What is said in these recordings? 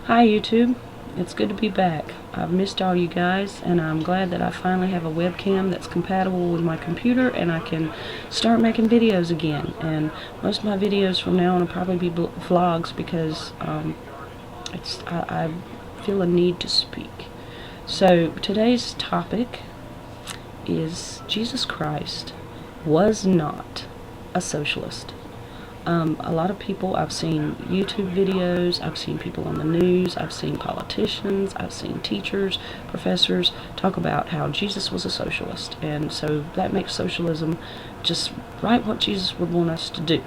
Hi YouTube, it's good to be back. I've missed all you guys, and I'm glad that I finally have a webcam that's compatible with my computer and I can start making videos again. And most of my videos from now on will probably be vlogs because I feel a need to speak. So today's topic is Jesus Christ was not a socialist. A lot of people, I've seen YouTube videos, I've seen people on the news, I've seen politicians, I've seen teachers, professors talk about how Jesus was a socialist, and so that makes socialism just right what Jesus would want us to do.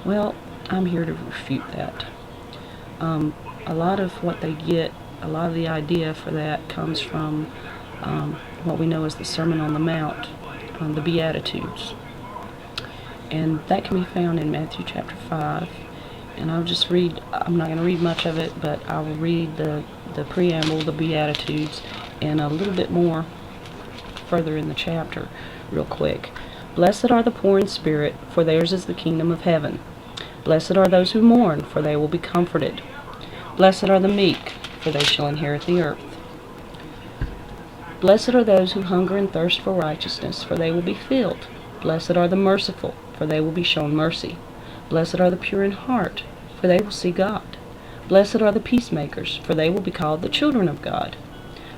Well, I'm here to refute that. A lot of what they get, a lot of the idea for that comes from what we know as the Sermon on the Mount, the Beatitudes. And that can be found in Matthew chapter 5. And I'll just read, I'm not going to read much of it, but I will read the preamble, the Beatitudes, and a little bit more further in the chapter real quick. Blessed are the poor in spirit, for theirs is the kingdom of heaven. Blessed are those who mourn, for they will be comforted. Blessed are the meek, for they shall inherit the earth. Blessed are those who hunger and thirst for righteousness, for they will be filled. Blessed are the merciful, for they will be shown mercy. Blessed are the pure in heart, for they will see God. Blessed are the peacemakers, for they will be called the children of God.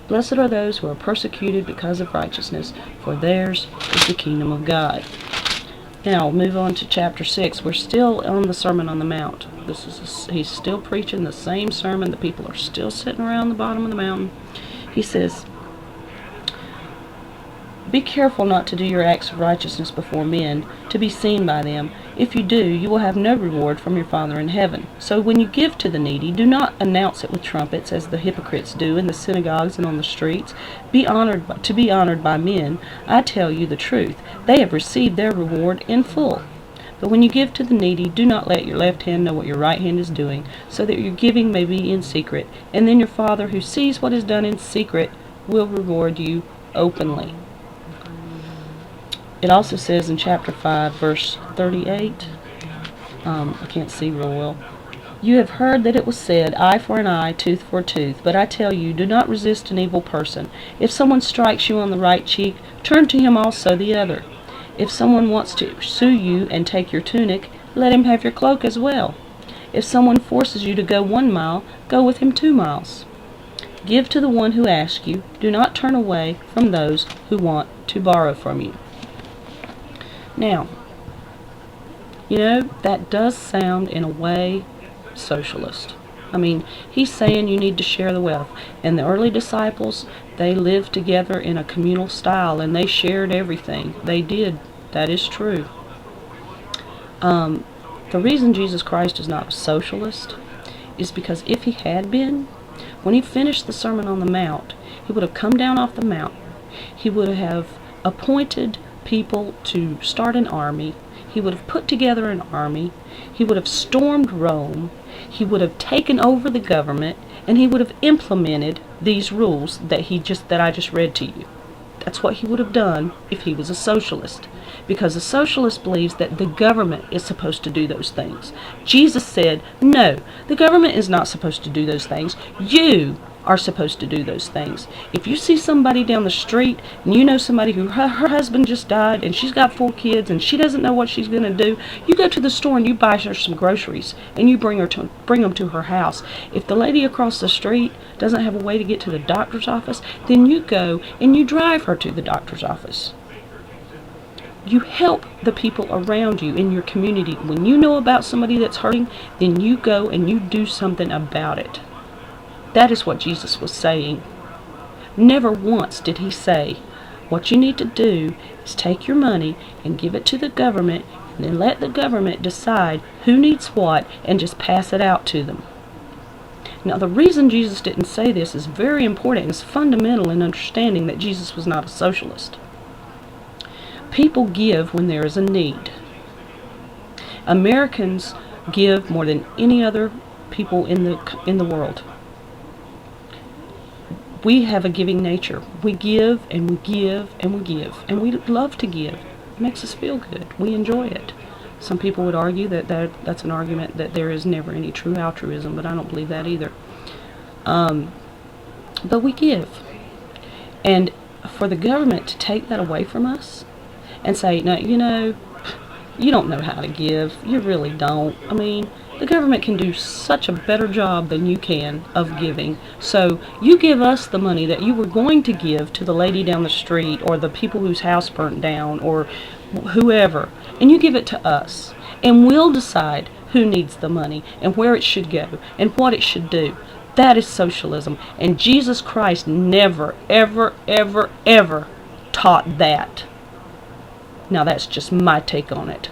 Blessed are those who are persecuted because of righteousness, for theirs is the kingdom of God. Now, we'll move on to chapter 6. We're still on the Sermon on the Mount. He's still preaching the same sermon. The people are still sitting around the bottom of the mountain. He says, be careful not to do your acts of righteousness before men, to be seen by them. If you do, you will have no reward from your Father in heaven. So when you give to the needy, do not announce it with trumpets, as the hypocrites do in the synagogues and on the streets, to be honored by men. I tell you the truth, they have received their reward in full. But when you give to the needy, do not let your left hand know what your right hand is doing, so that your giving may be in secret, and then your Father who sees what is done in secret will reward you openly. It also says in chapter 5, verse 38, I can't see real well. You have heard that it was said, eye for an eye, tooth for a tooth. But I tell you, do not resist an evil person. If someone strikes you on the right cheek, turn to him also the other. If someone wants to sue you and take your tunic, let him have your cloak as well. If someone forces you to go 1 mile, go with him 2 miles. Give to the one who asks you. Do not turn away from those who want to borrow from you. Now, that does sound in a way socialist. I mean, he's saying you need to share the wealth. And the early disciples, they lived together in a communal style and they shared everything. They did. That is true. The reason Jesus Christ is not a socialist is because if he had been, when he finished the Sermon on the Mount, he would have come down off the mount. He would have appointed people to start an army. He would have put together an army. He would have stormed Rome. He would have taken over the government, and he would have implemented these rules that I just read to you. That's what he would have done if he was a socialist, because a socialist believes that the government is supposed to do those things. Jesus said, no, the government is not supposed to do those things. You are supposed to do those things. If you see somebody down the street and you know somebody who her husband just died and she's got 4 kids and she doesn't know what she's going to do, you go to the store and you buy her some groceries and you bring them to her house. If the lady across the street doesn't have a way to get to the doctor's office, then you go and you drive her to the doctor's office. You help the people around you in your community. When you know about somebody that's hurting, then you go and you do something about it. That is what Jesus was saying. Never once did he say, what you need to do is take your money and give it to the government and then let the government decide who needs what and just pass it out to them. Now, the reason Jesus didn't say this is very important and is fundamental in understanding that Jesus was not a socialist. People give when there is a need. Americans give more than any other people in the world. We have a giving nature. We give and we give and we give. And we love to give. It makes us feel good. We enjoy it. Some people would argue that's an argument that there is never any true altruism, but I don't believe that either. But we give. And for the government to take that away from us and say, no, you don't know how to give. You really don't. I mean, the government can do such a better job than you can of giving. So you give us the money that you were going to give to the lady down the street or the people whose house burnt down or whoever, and you give it to us. And we'll decide who needs the money and where it should go and what it should do. That is socialism. And Jesus Christ never, ever, ever, ever taught that. Now that's just my take on it.